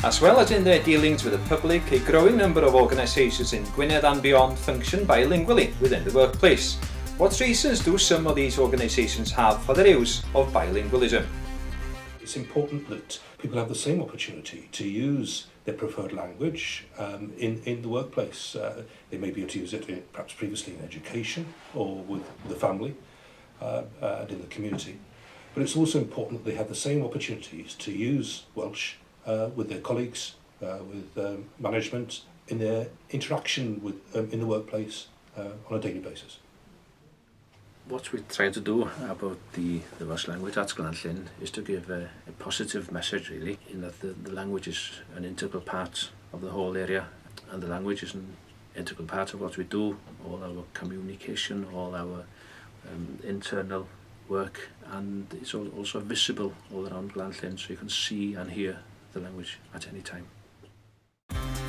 As well as in their dealings with the public, a growing number of organisations in Gwynedd and beyond function bilingually within the workplace. What reasons do some of these organisations have for their use of bilingualism? It's important that people have the same opportunity to use their preferred language in the workplace. They may be able to use it perhaps previously in education or with the family and in the community. But it's also important that they have the same opportunities to use Welsh with their colleagues, with management, in their interaction with in the workplace on a daily basis. What we try to do about the Welsh language at Sgiliaith is to give a positive message, really, in that the language is an integral part of the whole area, and the language is an integral part of what we do, all our communication, all our internal work, and it's also visible all around Sgiliaith, so you can see and hear the language at any time.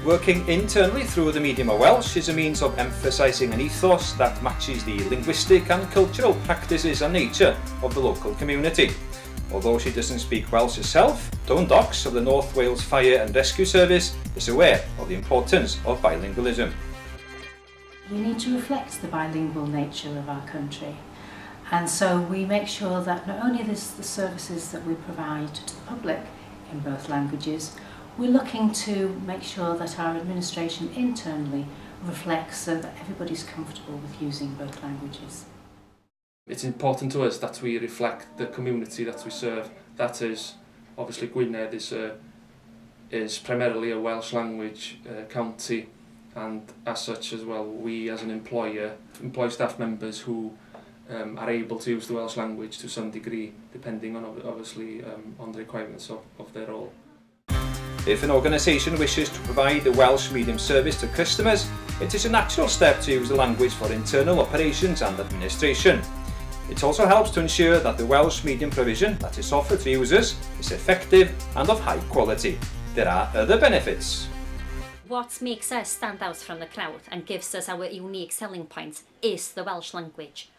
Working internally through the medium of Welsh is a means of emphasising an ethos that matches the linguistic and cultural practices and nature of the local community. Although she doesn't speak Welsh herself, Dawn Docks of the North Wales Fire and Rescue Service is aware of the importance of bilingualism. We need to reflect the bilingual nature of our country, and so we make sure that not only the services that we provide to the public in both languages, we're looking to make sure that our administration internally reflects so that everybody's comfortable with using both languages. It's important to us that we reflect the community that we serve. That is, obviously Gwynedd is primarily a Welsh language county, and as such as well, we as an employer employ staff members who are able to use the Welsh language to some degree, depending on obviously on the requirements of their role. If an organisation wishes to provide a Welsh medium service to customers, it is a natural step to use the language for internal operations and administration. It also helps to ensure that the Welsh medium provision that is offered to users is effective and of high quality. There are other benefits. What makes us stand out from the crowd and gives us our unique selling point is the Welsh language.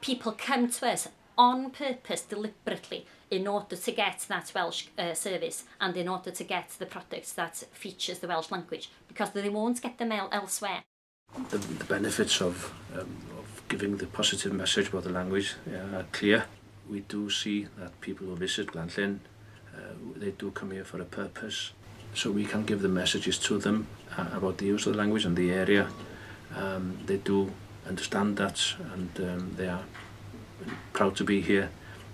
People come to us on purpose, deliberately, in order to get that Welsh service and in order to get the products that features the Welsh language, because they won't get them elsewhere. The benefits of giving the positive message about the language are clear. We do see that people who visit Sgiliaith, they do come here for a purpose, so we can give the messages to them about the use of the language and the area. They do understand that, and they are proud to be here,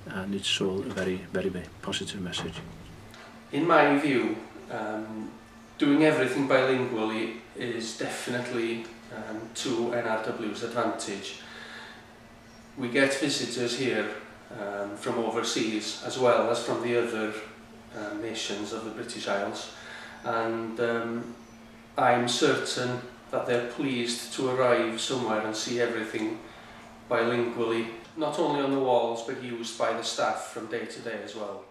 and it's all a very, very, very positive message. In my view, doing everything bilingually is definitely to NRW's advantage. We get visitors here from overseas as well as from the other nations of the British Isles, and I'm certain that they're pleased to arrive somewhere and see everything bilingually, not only on the walls but used by the staff from day to day as well.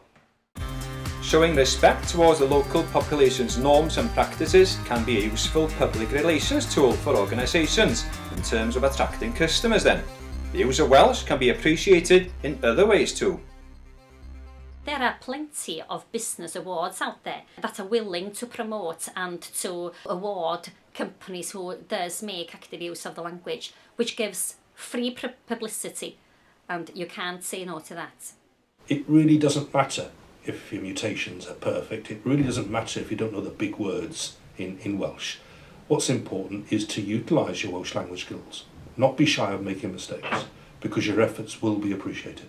Showing respect towards the local population's norms and practices can be a useful public relations tool for organisations in terms of attracting customers then. The use of Welsh can be appreciated in other ways too. There are plenty of business awards out there that are willing to promote and to award companies who does make active use of the language, which gives free publicity, and you can't say no to that. It really doesn't matter if your mutations are perfect. It really doesn't matter if you don't know the big words in Welsh. What's important is to utilise your Welsh language skills, not be shy of making mistakes, because your efforts will be appreciated.